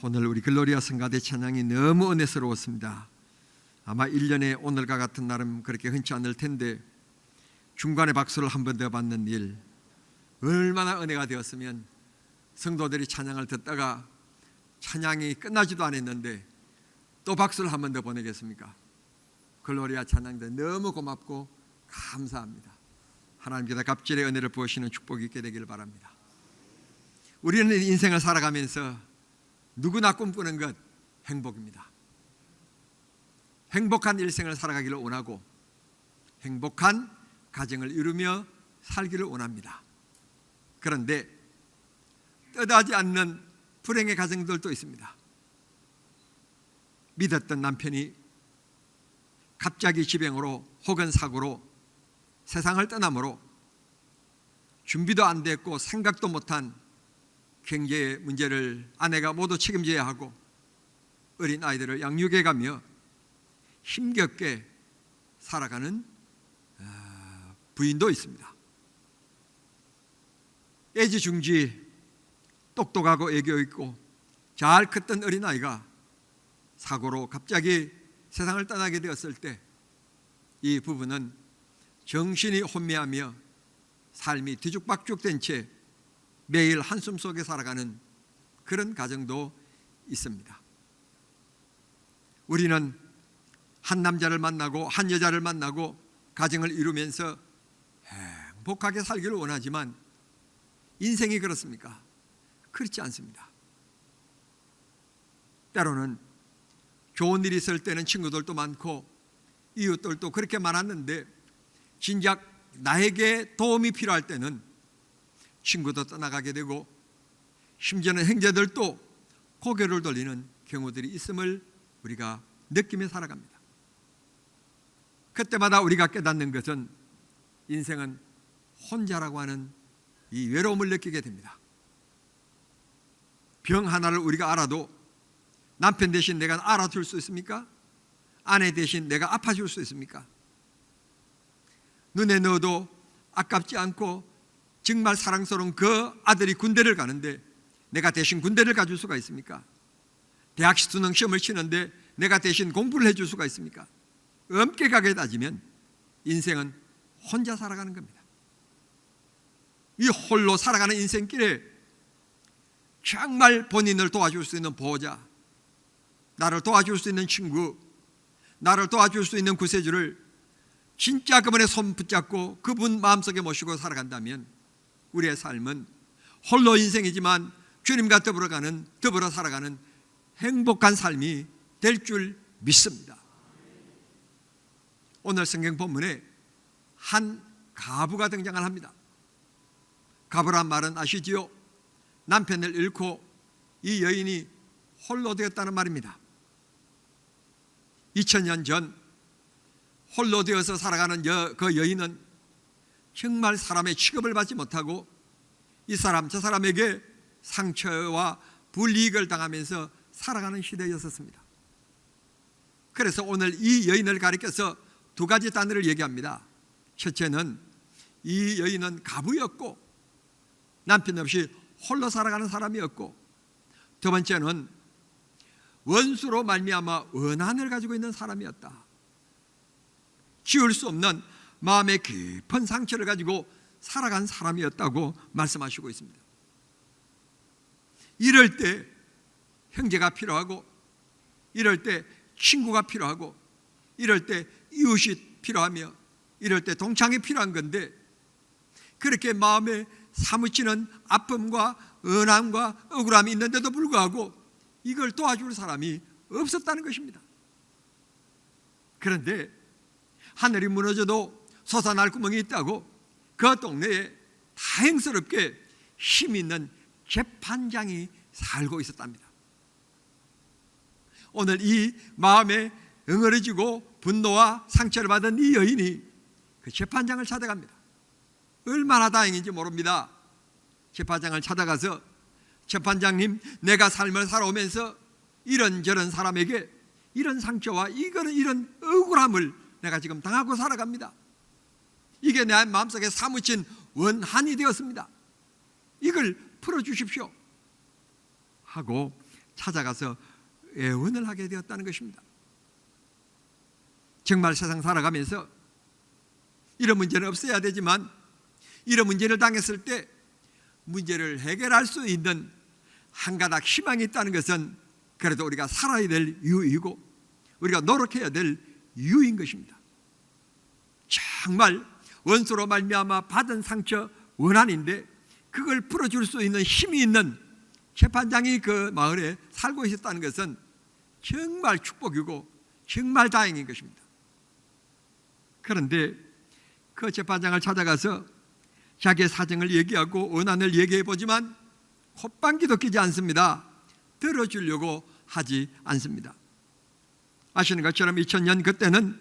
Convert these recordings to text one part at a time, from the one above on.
오늘 우리 글로리아 성가대 찬양이 너무 은혜스러웠습니다. 아마 1년에 오늘과 같은 날은 그렇게 흔치 않을 텐데 중간에 박수를 한 번 더 받는 일, 얼마나 은혜가 되었으면 성도들이 찬양을 듣다가 찬양이 끝나지도 않았는데 또 박수를 한 번 더 보내겠습니까? 글로리아 찬양대 너무 고맙고 감사합니다. 하나님께서 갑절의 은혜를 부으시는 축복이 있게 되기를 바랍니다. 우리는 인생을 살아가면서 누구나 꿈꾸는 것 행복입니다. 행복한 일생을 살아가기를 원하고 행복한 가정을 이루며 살기를 원합니다. 그런데 뜻하지 않는 불행의 가정들도 있습니다. 믿었던 남편이 갑자기 지병으로 혹은 사고로 세상을 떠남으로 준비도 안 됐고 생각도 못한 경제의 문제를 아내가 모두 책임져야 하고 어린 아이들을 양육해 가며 힘겹게 살아가는 부인도 있습니다. 애지중지 똑똑하고 애교 있고 잘 컸던 어린아이가 사고로 갑자기 세상을 떠나게 되었을 때 이 부부는 정신이 혼미하며 삶이 뒤죽박죽된 채 매일 한숨 속에 살아가는 그런 가정도 있습니다. 우리는 한 남자를 만나고 한 여자를 만나고 가정을 이루면서 행복하게 살기를 원하지만 인생이 그렇습니까? 그렇지 않습니다. 때로는 좋은 일이 있을 때는 친구들도 많고 이웃들도 그렇게 많았는데 진작 나에게 도움이 필요할 때는 친구도 떠나가게 되고 심지어는 형제들도 고개를 돌리는 경우들이 있음을 우리가 느끼며 살아갑니다. 그때마다 우리가 깨닫는 것은 인생은 혼자라고 하는 이 외로움을 느끼게 됩니다. 병 하나를 우리가 알아도 남편 대신 내가 알아줄 수 있습니까? 아내 대신 내가 아파줄 수 있습니까? 눈에 넣어도 아깝지 않고 정말 사랑스러운 그 아들이 군대를 가는데 내가 대신 군대를 가줄 수가 있습니까? 대학 수능 시험을 치는데 내가 대신 공부를 해줄 수가 있습니까? 엄격하게 따지면 인생은 혼자 살아가는 겁니다. 이 홀로 살아가는 인생길에 정말 본인을 도와줄 수 있는 보호자, 나를 도와줄 수 있는 친구, 나를 도와줄 수 있는 구세주를 진짜 그분의 손 붙잡고 그분 마음속에 모시고 살아간다면 우리의 삶은 홀로 인생이지만 주님과 더불어 살아가는 행복한 삶이 될 줄 믿습니다. 오늘 성경 본문에 한 가부가 등장을 합니다. 가부란 말은 아시지요? 남편을 잃고 이 여인이 홀로 되었다는 말입니다. 2000년 전 홀로 되어서 살아가는 그 여인은 정말 사람의 취급을 받지 못하고 이 사람 저 사람에게 상처와 불이익을 당하면서 살아가는 시대였었습니다. 그래서 오늘 이 여인을 가리켜서 두 가지 단어를 얘기합니다. 첫째는 이 여인은 가부였고 남편 없이 홀로 살아가는 사람이었고, 두 번째는 원수로 말미암아 원한을 가지고 있는 사람이었다. 지울 수 없는 마음의 깊은 상처를 가지고 살아간 사람이었다고 말씀하시고 있습니다. 이럴 때 형제가 필요하고, 이럴 때 친구가 필요하고, 이럴 때 이웃이 필요하며, 이럴 때 동창이 필요한 건데, 그렇게 마음에 사무치는 아픔과 원함과 억울함이 있는데도 불구하고 이걸 도와줄 사람이 없었다는 것입니다. 그런데 하늘이 무너져도 솟아날 구멍이 있다고 그 동네에 다행스럽게 힘 있는 재판장이 살고 있었답니다. 오늘 이 마음에 응어리지고 분노와 상처를 받은 이 여인이 그 재판장을 찾아갑니다. 얼마나 다행인지 모릅니다. 재판장을 찾아가서 재판장님, 내가 삶을 살아오면서 이런저런 사람에게 이런 상처와 이런 억울함을 내가 지금 당하고 살아갑니다. 이게 내 마음속에 사무친 원한이 되었습니다. 이걸 풀어주십시오 하고 찾아가서 애원을 하게 되었다는 것입니다. 정말 세상 살아가면서 이런 문제는 없어야 되지만 이런 문제를 당했을 때 문제를 해결할 수 있는 한 가닥 희망이 있다는 것은 그래도 우리가 살아야 될 이유이고 우리가 노력해야 될 이유인 것입니다. 정말 원수로 말미암아 받은 상처 원한인데 그걸 풀어줄 수 있는 힘이 있는 재판장이 그 마을에 살고 있었다는 것은 정말 축복이고 정말 다행인 것입니다. 그런데 그 재판장을 찾아가서 자기의 사정을 얘기하고 원한을 얘기해 보지만 콧방귀도 끼지 않습니다. 들어주려고 하지 않습니다. 아시는 것처럼 2000년 그때는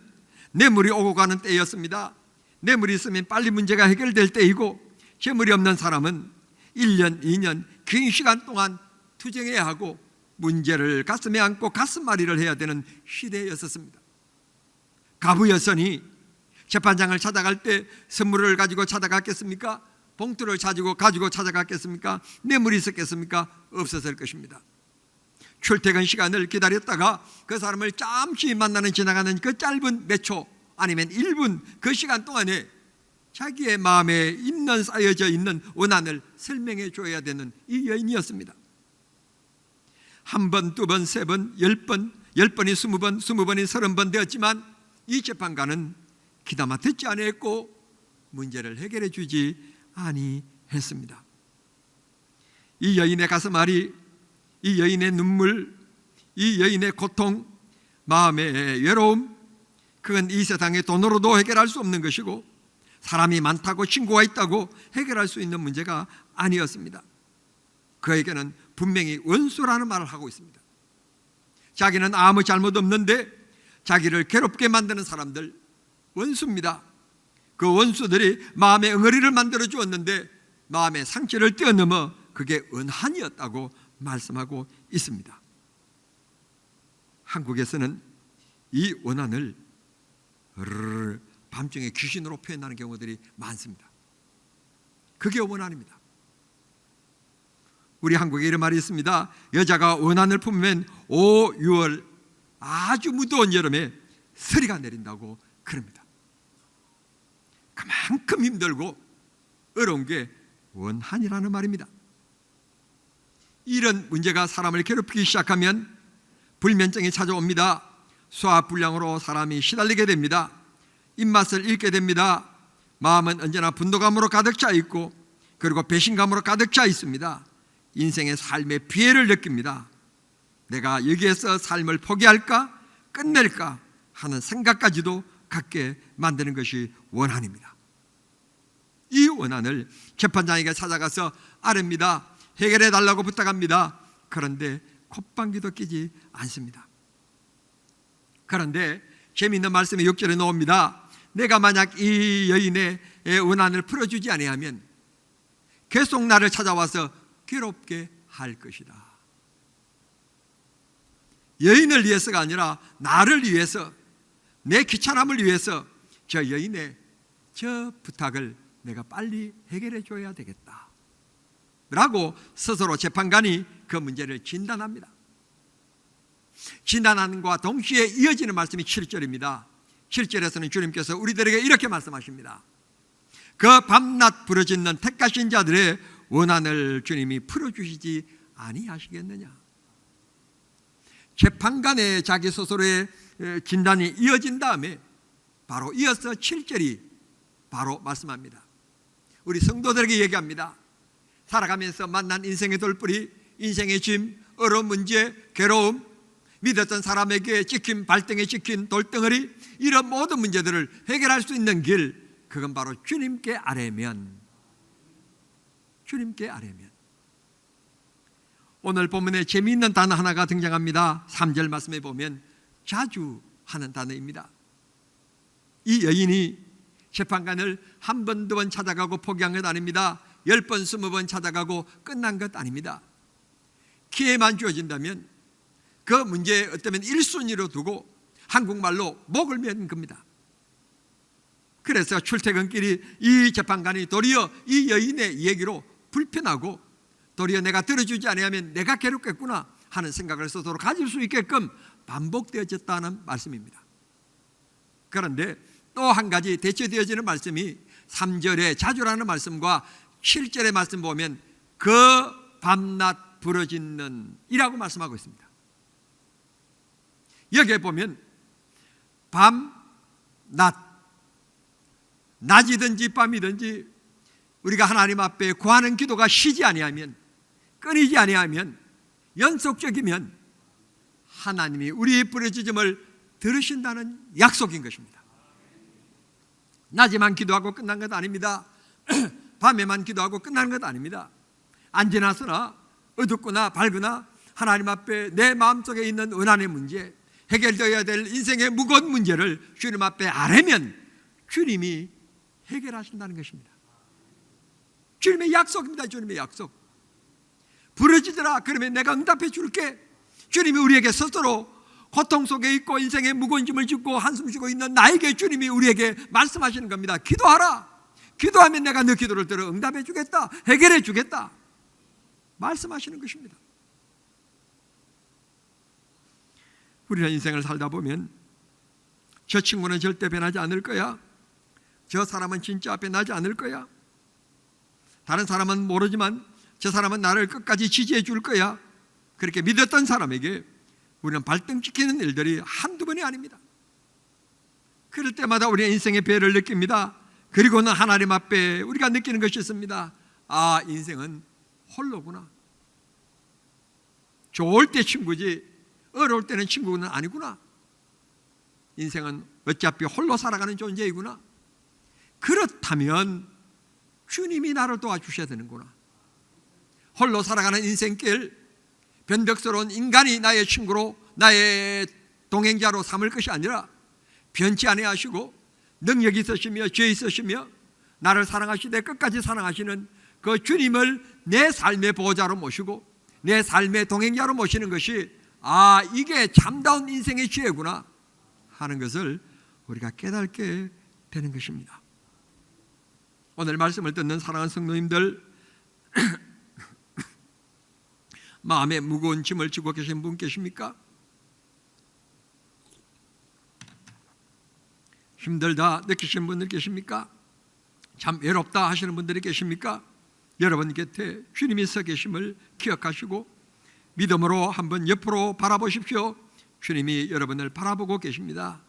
뇌물이 오고 가는 때였습니다. 뇌물이 있으면 빨리 문제가 해결될 때이고 재물이 없는 사람은 1년, 2년 긴 시간 동안 투쟁해야 하고 문제를 가슴에 안고 가슴앓이를 해야 되는 시대였었습니다. 가부 여선이 재판장을 찾아갈 때 선물을 가지고 찾아갔겠습니까? 봉투를 가지고 찾아갔겠습니까? 뇌물이 있었겠습니까? 없었을 것입니다. 출퇴근 시간을 기다렸다가 그 사람을 잠시 만나는 지나가는 그 짧은 몇 초 아니면 1분 그 시간 동안에 자기의 마음에 있는 쌓여져 있는 원한을 설명해 줘야 되는 이 여인이었습니다. 한 번, 두 번, 세 번, 10번, 10번이 20번, 20번이 30번 되었지만 이 재판관은 귀담아 듣지 아니했고 문제를 해결해 주지 아니했습니다. 이 여인의 가슴앓이, 이 여인의 눈물, 이 여인의 고통, 마음의 외로움, 그건 이 세상의 돈으로도 해결할 수 없는 것이고 사람이 많다고 친구가 있다고 해결할 수 있는 문제가 아니었습니다. 그에게는 분명히 원수라는 말을 하고 있습니다. 자기는 아무 잘못 없는데 자기를 괴롭게 만드는 사람들 원수입니다. 그 원수들이 마음의 응어리를 만들어 주었는데 마음의 상처를 뛰어넘어 그게 은한이었다고 말씀하고 있습니다. 한국에서는 이 원한을 밤중에 귀신으로 표현하는 경우들이 많습니다. 그게 원한입니다. 우리 한국에 이런 말이 있습니다. 여자가 원한을 품으면 5, 6월 아주 무더운 여름에 서리가 내린다고 그럽니다. 그만큼 힘들고 어려운 게 원한이라는 말입니다. 이런 문제가 사람을 괴롭히기 시작하면 불면증이 찾아옵니다. 소화불량으로 사람이 시달리게 됩니다. 입맛을 잃게 됩니다. 마음은 언제나 분노감으로 가득 차 있고 그리고 배신감으로 가득 차 있습니다. 인생의 삶의 피해를 느낍니다. 내가 여기에서 삶을 포기할까 끝낼까 하는 생각까지도 갖게 만드는 것이 원한입니다. 이 원한을 재판장에게 찾아가서 아뢰입니다. 해결해 달라고 부탁합니다. 그런데 콧방귀도 끼지 않습니다. 그런데 재미있는 말씀이 6절에 나옵니다. 내가 만약 이 여인의 원한을 풀어주지 아니하면 계속 나를 찾아와서 괴롭게 할 것이다. 여인을 위해서가 아니라 나를 위해서, 내 귀찮음을 위해서 저 여인의 저 부탁을 내가 빨리 해결해 줘야 되겠다 라고 스스로 재판관이 그 문제를 진단합니다. 진단하는과 동시에 이어지는 말씀이 7절입니다. 7절에서는 주님께서 우리들에게 이렇게 말씀하십니다. 그 밤낮 부르짖는 택하신 자들의 원한을 주님이 풀어주시지 아니하시겠느냐. 재판관의 자기 스스로의 진단이 이어진 다음에 바로 이어서 7절이 바로 말씀합니다. 우리 성도들에게 얘기합니다. 살아가면서 만난 인생의 돌뿌리, 인생의 짐, 어려운 문제, 괴로움, 믿었던 사람에게 찍힌 발등에 찍힌 돌덩어리, 이런 모든 문제들을 해결할 수 있는 길, 그건 바로 주님께 아뢰면, 주님께 아뢰면. 오늘 본문에 재미있는 단어 하나가 등장합니다. 3절 말씀에 보면 자주 하는 단어입니다. 이 여인이 재판관을 한 번, 두 번 찾아가고 포기한 것 아닙니다. 10번, 20번 찾아가고 끝난 것 아닙니다. 기회만 주어진다면 그 문제에 어쩌면 1순위로 두고 한국말로 목을 맨 겁니다. 그래서 출퇴근길이 이 재판관이 도리어 이 여인의 얘기로 불편하고 도리어 내가 들어주지 않으면 내가 괴롭겠구나 하는 생각을 스스로 가질 수 있게끔 반복되어졌다는 말씀입니다. 그런데 또 한 가지 대체되어지는 말씀이 3절의 자주라는 말씀과 7절의 말씀 보면 그 밤낮 부르짖는 이라고 말씀하고 있습니다. 여기에 보면 밤, 낮이든지 밤이든지 우리가 하나님 앞에 구하는 기도가 쉬지 아니하면, 끊이지 아니하면, 연속적이면 하나님이 우리의 부르짖음을 들으신다는 약속인 것입니다. 낮에만 기도하고 끝난 것 아닙니다. 밤에만 기도하고 끝나는 것 아닙니다. 안 지나서나 어둡거나 밝거나 하나님 앞에 내 마음속에 있는 원한의 문제, 해결되어야 될 인생의 무거운 문제를 주님 앞에 아뢰면 주님이 해결하신다는 것입니다. 주님의 약속입니다. 주님의 약속. 부르짖으라 그러면 내가 응답해 줄게. 주님이 우리에게 스스로 고통 속에 있고 인생의 무거운 짐을 짚고 한숨 쉬고 있는 나에게 주님이 우리에게 말씀하시는 겁니다. 기도하라. 기도하면 내가 너 기도를 들어 응답해 주겠다. 해결해 주겠다. 말씀하시는 것입니다. 우리는 인생을 살다 보면 저 친구는 절대 변하지 않을 거야. 저 사람은 진짜 변하지 않을 거야. 다른 사람은 모르지만 저 사람은 나를 끝까지 지지해 줄 거야. 그렇게 믿었던 사람에게 우리는 발등찍히는 일들이 한두 번이 아닙니다. 그럴 때마다 우리의 인생의 배를 느낍니다. 그리고는 하나님 앞에 우리가 느끼는 것이 있습니다. 아, 인생은 홀로구나. 좋을 때 친구지 어려울 때는 친구는 아니구나. 인생은 어차피 홀로 살아가는 존재이구나. 그렇다면 주님이 나를 도와주셔야 되는구나. 홀로 살아가는 인생길, 변덕스러운 인간이 나의 친구로 나의 동행자로 삼을 것이 아니라 변치 아니하시고 능력 있으시며 죄 있으시며 나를 사랑하시되 끝까지 사랑하시는 그 주님을 내 삶의 보호자로 모시고 내 삶의 동행자로 모시는 것이 아, 이게 참다운 인생의 지혜구나 하는 것을 우리가 깨닫게 되는 것입니다. 오늘 말씀을 듣는 사랑하는 성도님들, 마음에 무거운 짐을 지고 계신 분 계십니까? 힘들다 느끼시는 분들 계십니까? 참 외롭다 하시는 분들이 계십니까? 여러분 곁에 주님이 서 계심을 기억하시고 믿음으로 한번 옆으로 바라보십시오. 주님이 여러분을 바라보고 계십니다.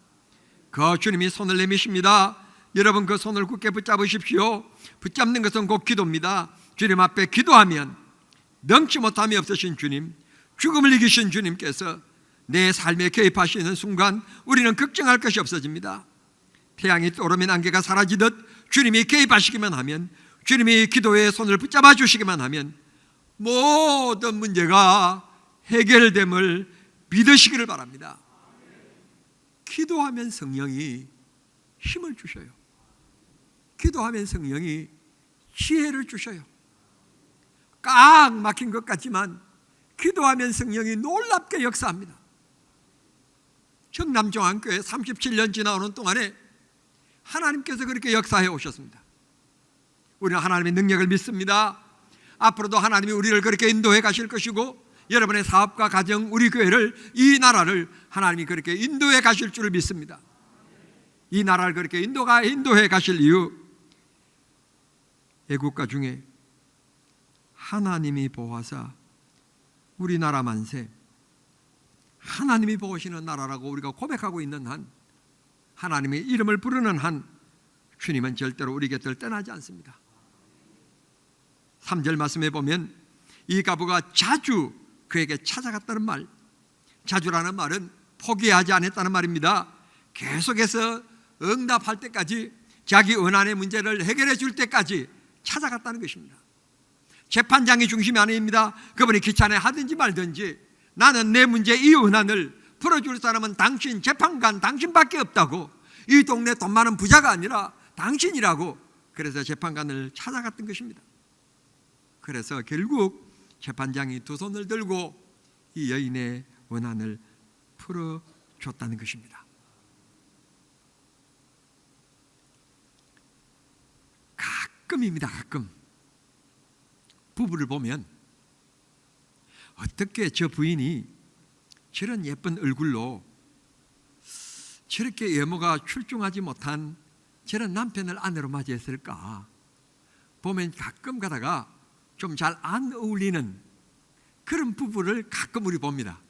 그 주님이 손을 내미십니다. 여러분 그 손을 굳게 붙잡으십시오. 붙잡는 것은 곧 기도입니다. 주님 앞에 기도하면 능치 못함이 없으신 주님, 죽음을 이기신 주님께서 내 삶에 개입하시는 순간 우리는 걱정할 것이 없어집니다. 태양이 떠오르면 안개가 사라지듯 주님이 개입하시기만 하면, 주님이 기도의 손을 붙잡아 주시기만 하면 모든 문제가 해결됨을 믿으시기를 바랍니다. 기도하면 성령이 힘을 주셔요. 기도하면 성령이 지혜를 주셔요. 꽉 막힌 것 같지만 기도하면 성령이 놀랍게 역사합니다. 청남종안교회 37년 지나오는 동안에 하나님께서 그렇게 역사해 오셨습니다. 우리는 하나님의 능력을 믿습니다. 앞으로도 하나님이 우리를 그렇게 인도해 가실 것이고 여러분의 사업과 가정, 우리 교회를, 이 나라를 하나님이 그렇게 인도해 가실 줄을 믿습니다. 이 나라를 그렇게 인도해 가실 이유, 애국가 중에 하나님이 보호하사 우리나라 만세, 하나님이 보시는 나라라고 우리가 고백하고 있는 한, 하나님의 이름을 부르는 한 주님은 절대로 우리 곁을 떠나지 않습니다. 3절 말씀에 보면 이 가부가 자주 그에게 찾아갔다는 말, 자주라는 말은 포기하지 않았다는 말입니다. 계속해서 응답할 때까지, 자기 원한의 문제를 해결해 줄 때까지 찾아갔다는 것입니다. 재판장이 중심이 아닙니다. 그분이 귀찮아 하든지 말든지 나는 내 문제 이 원한을 풀어줄 사람은 당신, 재판관 당신밖에 없다고, 이 동네 돈 많은 부자가 아니라 당신이라고. 그래서 재판관을 찾아갔던 것입니다. 그래서 결국 재판장이 두 손을 들고 이 여인의 원한을 풀어줬다는 것입니다. 가끔입니다. 가끔 부부를 보면 어떻게 저 부인이 저런 예쁜 얼굴로 저렇게 외모가 출중하지 못한 저런 남편을 아내로 맞이했을까? 보면 가끔 가다가 좀 잘 안 어울리는 그런 부부를 가끔 우리 봅니다.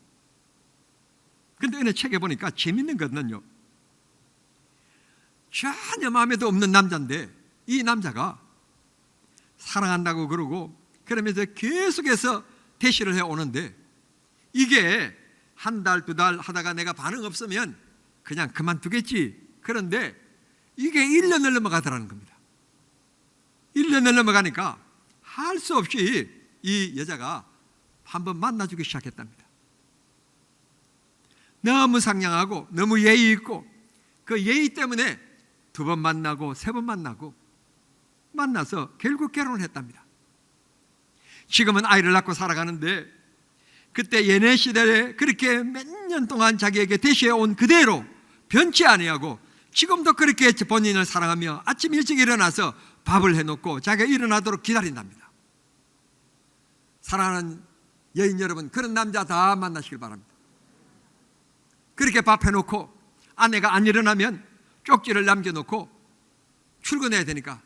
근데 어느 책에 보니까 재밌는 거는요, 전혀 마음에도 없는 남자인데 이 남자가 사랑한다고 그러고 그러면서 계속해서 대시를 해오는데, 이게 한 달, 두 달 하다가 내가 반응 없으면 그냥 그만두겠지. 그런데 이게 1년을 넘어가더라는 겁니다. 1년을 넘어가니까 할 수 없이 이 여자가 한번 만나주기 시작했답니다. 너무 상냥하고 너무 예의 있고 그 예의 때문에 2번 만나고 3번 만나고 만나서 결국 결혼을 했답니다. 지금은 아이를 낳고 살아가는데, 그때 연애 시대에 그렇게 몇 년 동안 자기에게 대시해 온 그대로 변치 아니하고 지금도 그렇게 본인을 사랑하며 아침 일찍 일어나서 밥을 해놓고 자기가 일어나도록 기다린답니다. 사랑하는 여인 여러분, 그런 남자 다 만나시길 바랍니다. 그렇게 밥 해놓고 아내가 안 일어나면 쪽지를 남겨놓고 출근해야 되니까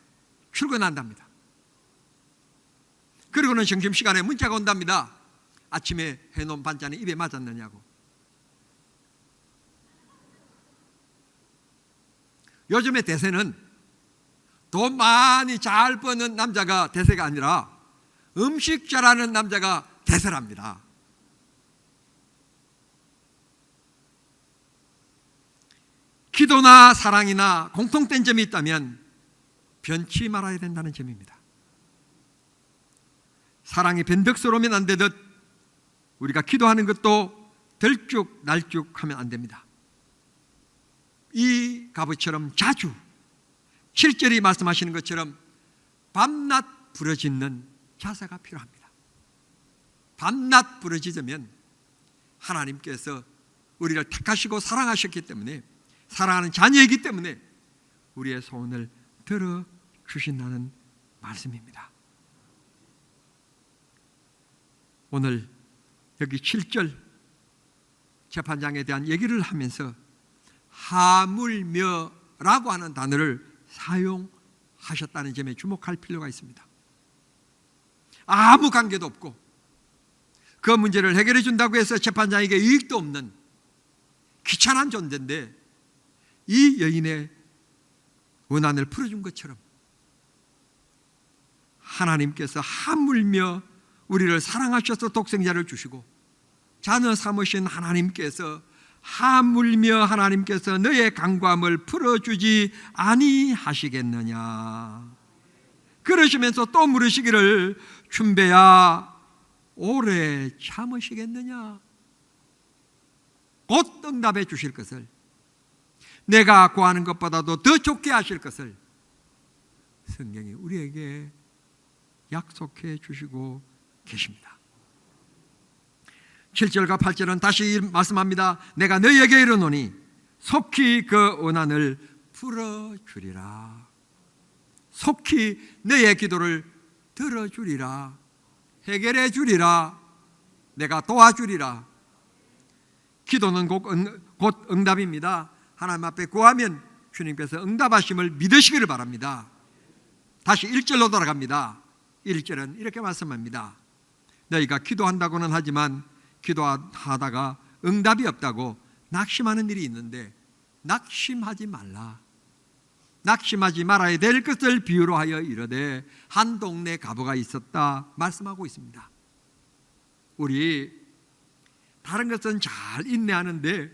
출근한답니다. 그리고는 점심시간에 문자가 온답니다. 아침에 해놓은 반찬이 입에 맞았느냐고. 요즘의 대세는 돈 많이 잘 버는 남자가 대세가 아니라 음식 잘하는 남자가 대세랍니다. 기도나 사랑이나 공통된 점이 있다면 변치 말아야 된다는 점입니다. 사랑이 변덕스러우면 안 되듯 우리가 기도하는 것도 들쭉날쭉하면 안 됩니다. 이 가부처럼 자주 7절이 말씀하시는 것처럼 밤낮 부르짖는 자세가 필요합니다. 밤낮 부르짖으면 하나님께서 우리를 택하시고 사랑하셨기 때문에, 사랑하는 자녀이기 때문에 우리의 소원을 들어주신다는 말씀입니다. 오늘 여기 7절 재판장에 대한 얘기를 하면서 하물며라고 하는 단어를 사용하셨다는 점에 주목할 필요가 있습니다. 아무 관계도 없고 그 문제를 해결해 준다고 해서 재판장에게 이익도 없는 귀찮은 존재인데 이 여인의 원한을 풀어준 것처럼 하나님께서 하물며 우리를 사랑하셔서 독생자를 주시고 자녀 삼으신 하나님께서 하물며 하나님께서 너의 간구함을 풀어주지 아니하시겠느냐. 그러시면서 또 물으시기를 춘배야 오래 참으시겠느냐. 곧 응답해 주실 것을, 내가 구하는 것보다도 더 좋게 하실 것을 성경이 우리에게 약속해 주시고 계십니다. 7절과 8절은 다시 말씀합니다. 내가 너희에게 이르노니 속히 그 원한을 풀어주리라. 속히 너의 기도를 들어주리라. 해결해 주리라. 내가 도와주리라. 기도는 곧 응답입니다. 하나님 앞에 구하면 주님께서 응답하심을 믿으시기를 바랍니다. 다시 1절로 돌아갑니다. 1절은 이렇게 말씀합니다. 너희가 기도한다고는 하지만 기도하다가 응답이 없다고 낙심하는 일이 있는데 낙심하지 말라. 낙심하지 말아야 될 것을 비유로 하여 이르되 한 동네 가부가 있었다 말씀하고 있습니다. 우리 다른 것은 잘 인내하는데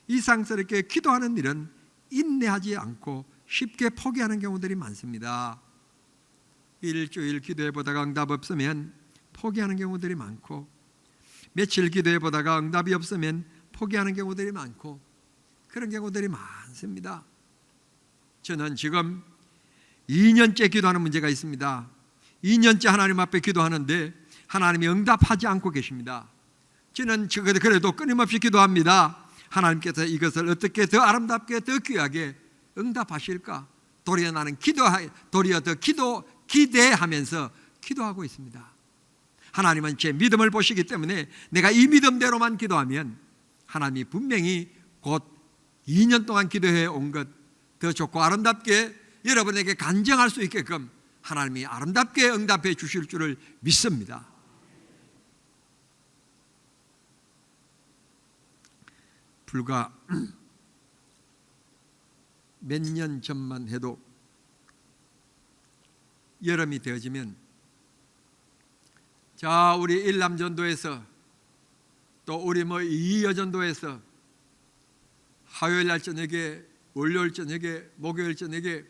이상스럽게 기도하는 일은 인내하지 않고 쉽게 포기하는 경우들이 많습니다. 일주일 기도해 보다가 응답 없으면 포기하는 경우들이 많고, 며칠 기도해 보다가 응답이 없으면 포기하는 경우들이 많고, 그런 경우들이 많습니다. 저는 지금 2년째 기도하는 문제가 있습니다. 2년째 하나님 앞에 기도하는데 하나님이 응답하지 않고 계십니다. 저는 그래도 끊임없이 기도합니다. 하나님께서 이것을 어떻게 더 아름답게 더 귀하게 응답하실까? 도리어 나는 기대하면서 기도하고 있습니다. 하나님은 제 믿음을 보시기 때문에 내가 이 믿음대로만 기도하면 하나님이 분명히 곧 2년 동안 기도해 온 것 더 좋고 아름답게 여러분에게 간증할 수 있게끔 하나님이 아름답게 응답해 주실 줄을 믿습니다. 불과 몇 년 전만 해도 여름이 되어지면 자 우리 일남전도에서 또 우리 이여전도에서 화요일 날 저녁에 월요일 저녁에 목요일 저녁에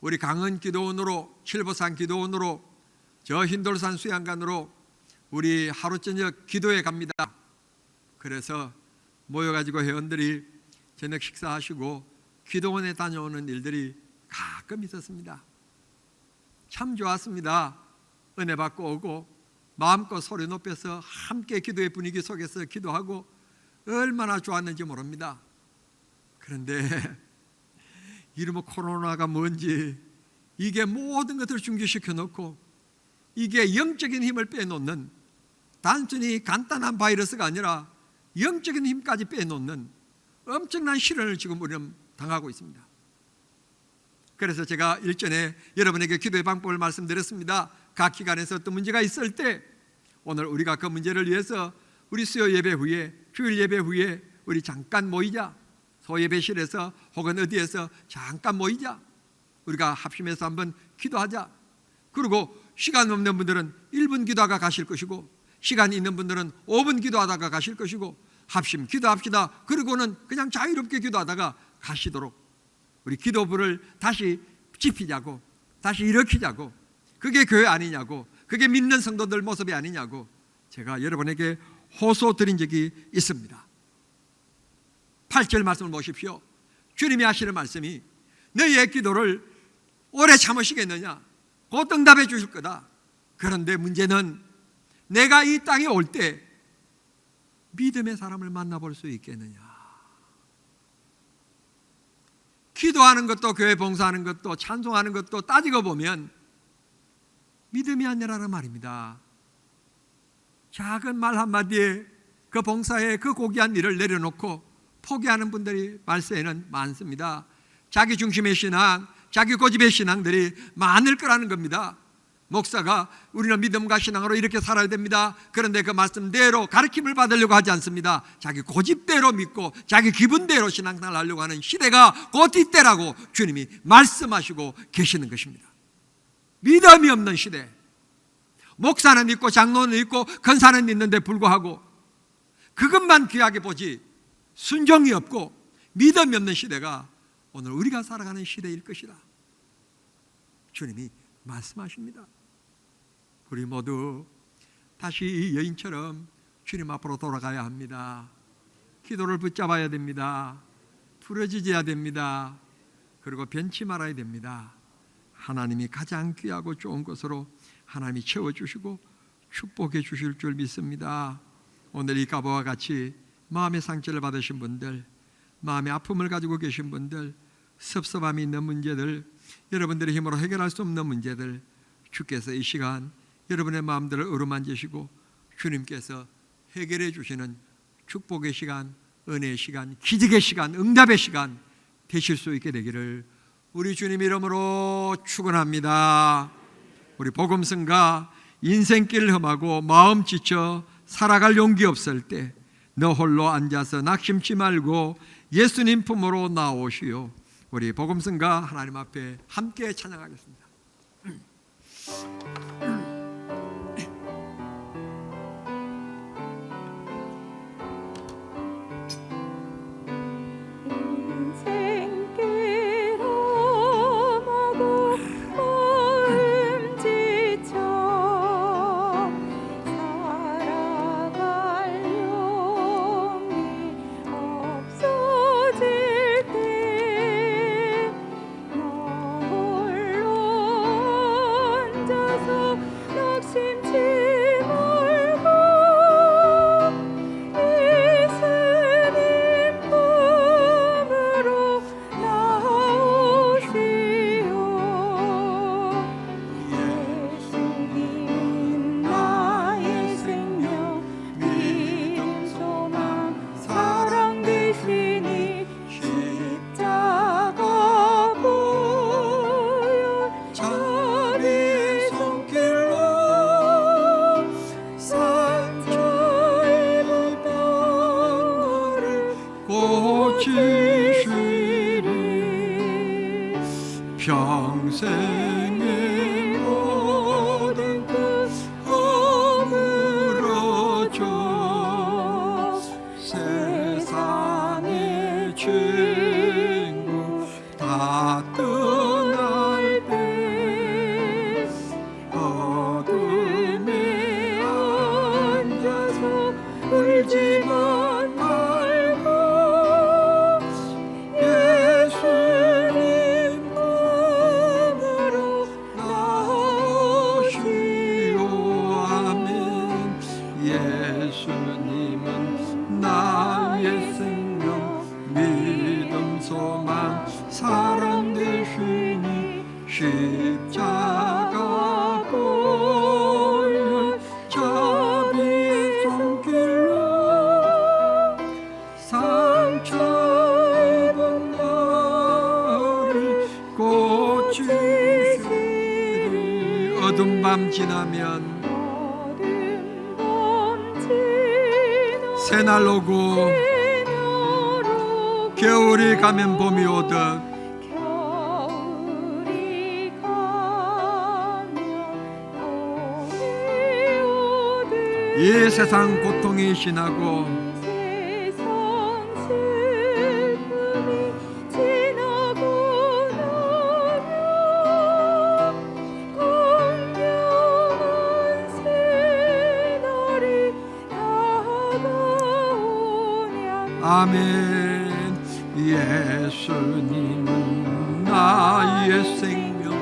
우리 강은 기도원으로 칠보산 기도원으로 저 흰돌산 수양관으로 우리 하루 저녁 기도에 갑니다. 그래서 모여가지고 회원들이 저녁 식사하시고 기도원에 다녀오는 일들이 가끔 있었습니다. 참 좋았습니다. 은혜 받고 오고 마음껏 소리 높여서 함께 기도의 분위기 속에서 기도하고 얼마나 좋았는지 모릅니다. 그런데 이름은 코로나가 뭔지 이게 모든 것을 중지시켜 놓고 이게 영적인 힘을 빼놓는 단순히 간단한 바이러스가 아니라 영적인 힘까지 빼놓는 엄청난 시련을 지금 우리는 당하고 있습니다. 그래서 제가 일전에 여러분에게 기도의 방법을 말씀드렸습니다. 각 기관에서 어떤 문제가 있을 때 오늘 우리가 그 문제를 위해서 우리 수요 예배 후에 주일 예배 후에 우리 잠깐 모이자. 소예배실에서 혹은 어디에서 잠깐 모이자. 우리가 합심해서 한번 기도하자. 그리고 시간 없는 분들은 1분 기도하다가 가실 것이고 시간이 있는 분들은 5분 기도하다가 가실 것이고 합심 기도합시다. 그리고는 그냥 자유롭게 기도하다가 가시도록 우리 기도부를 다시 지피자고 다시 일으키자고 그게 교회 아니냐고 그게 믿는 성도들 모습이 아니냐고 제가 여러분에게 호소드린 적이 있습니다. 8절 말씀을 보십시오. 주님이 하시는 말씀이 너희의 기도를 오래 참으시겠느냐? 곧 응답해 주실 거다. 그런데 문제는 내가 이 땅에 올 때 믿음의 사람을 만나볼 수 있겠느냐? 기도하는 것도 교회 봉사하는 것도 찬송하는 것도 따지고 보면 믿음이 아니라는 말입니다. 작은 말 한마디에 그 봉사에 그 고귀한 일을 내려놓고 포기하는 분들이 말세에는 많습니다. 자기 중심의 신앙, 자기 고집의 신앙들이 많을 거라는 겁니다. 목사가 우리는 믿음과 신앙으로 이렇게 살아야 됩니다. 그런데 그 말씀대로 가르침을 받으려고 하지 않습니다. 자기 고집대로 믿고 자기 기분대로 신앙생활을 하려고 하는 시대가 곧 이때라고 주님이 말씀하시고 계시는 것입니다. 믿음이 없는 시대. 목사는 있고 장로는 있고 권사는 있는데 불구하고 그것만 귀하게 보지 순종이 없고 믿음이 없는 시대가 오늘 우리가 살아가는 시대일 것이다. 주님이 말씀하십니다. 우리 모두 다시 이 여인처럼 주님 앞으로 돌아가야 합니다. 기도를 붙잡아야 됩니다. 부러지져야 됩니다. 그리고 변치 말아야 됩니다. 하나님이 가장 귀하고 좋은 것으로 하나님이 채워주시고 축복해 주실 줄 믿습니다. 오늘 이 가보와 같이 마음의 상처를 받으신 분들, 마음의 아픔을 가지고 계신 분들, 섭섭함이 있는 문제들, 여러분들의 힘으로 해결할 수 없는 문제들, 주께서 이 시간 여러분의 마음들을 어루만지시고 주님께서 해결해 주시는 축복의 시간, 은혜의 시간, 기적의 시간, 응답의 시간 되실 수 있게 되기를 우리 주님 이름으로 축원합니다. 우리 복음성가 인생길 험하고 마음 지쳐 살아갈 용기 없을 때 너 홀로 앉아서 낙심치 말고 예수님 품으로 나오시오. 우리 복음성가 하나님 앞에 함께 찬양하겠습니다. 홀로 앉아서 평생의 모든 그 허물어줘 세상의 친구 다 떠날 때 어둠에 앉아서 울지만 말고 예수님 품으로 나오시오. 아멘. 예수님은 나의 생명 믿음 소망 사랑 되시니 십자가 보혈 자비의 손길로 상처 입은 나를 고치시리. 어두운 밤 지나면 새날 오고 겨울이 가면 봄이 오듯 이 세상 고통이 지나고 아멘. 예수님은 나의 생명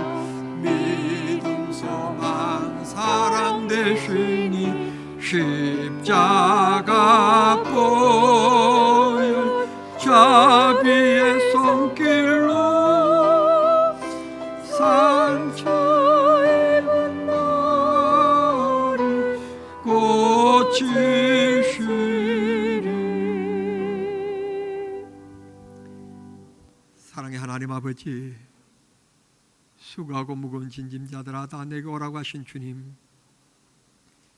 믿음 소망 사랑 되시니 십자가 보혈 자비의 손길로 상처 입은 나를 고치시리. 사랑의 하나님 아버지, 수고하고 무거운 짐자들아 다 내게 오라고 하신 주님,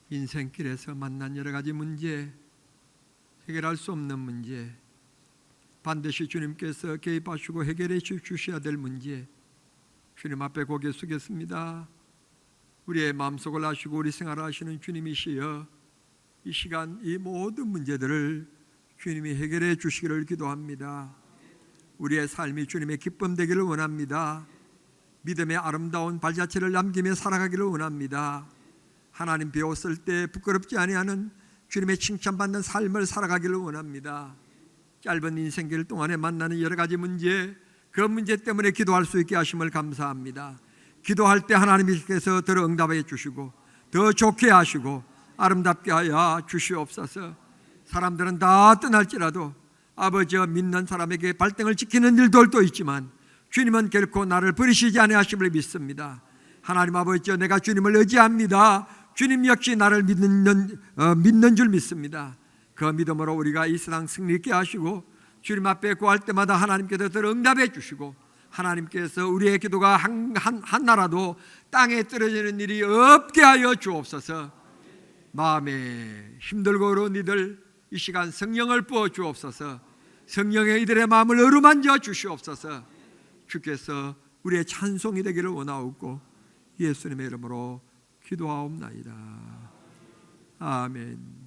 인생길에서 만난 여러 가지 문제, 해결할 수 없는 문제, 반드시 주님께서 개입하시고 해결해 주셔야 될 문제, 주님 앞에 고개 숙였습니다. 우리의 마음속을 아시고 우리 생활을 하시는 주님이시여, 이 시간 이 모든 문제들을 주님이 해결해 주시기를 기도합니다. 우리의 삶이 주님의 기쁨 되기를 원합니다. 믿음의 아름다운 발자취를 남기며 살아가기를 원합니다. 하나님 배웠을 때 부끄럽지 아니하는 주님의 칭찬받는 삶을 살아가기를 원합니다. 짧은 인생길 동안에 만나는 여러 가지 문제, 그 문제 때문에 기도할 수 있게 하심을 감사합니다. 기도할 때 하나님께서 더 응답해 주시고 더 좋게 하시고 아름답게 하여 주시옵소서. 사람들은 다 떠날지라도 아버지와 믿는 사람에게 발등을 지키는 일들도 있지만 주님은 결코 나를 버리시지 아니하심을 믿습니다. 하나님 아버지, 내가 주님을 의지합니다. 주님 역시 나를 믿는 줄 믿습니다. 그 믿음으로 우리가 이 세상 승리 있게 하시고 주님 앞에 구할 때마다 하나님께서 더 응답해 주시고 하나님께서 우리의 기도가 하나라도 땅에 떨어지는 일이 없게 하여 주옵소서. 마음에 힘들고 어려운 이들 이 시간 성령을 부어 주옵소서. 성령의 이들의 마음을 어루만져 주시옵소서. 주께서 우리의 찬송이 되기를 원하옵고 예수님의 이름으로 기도하옵나이다. 아멘.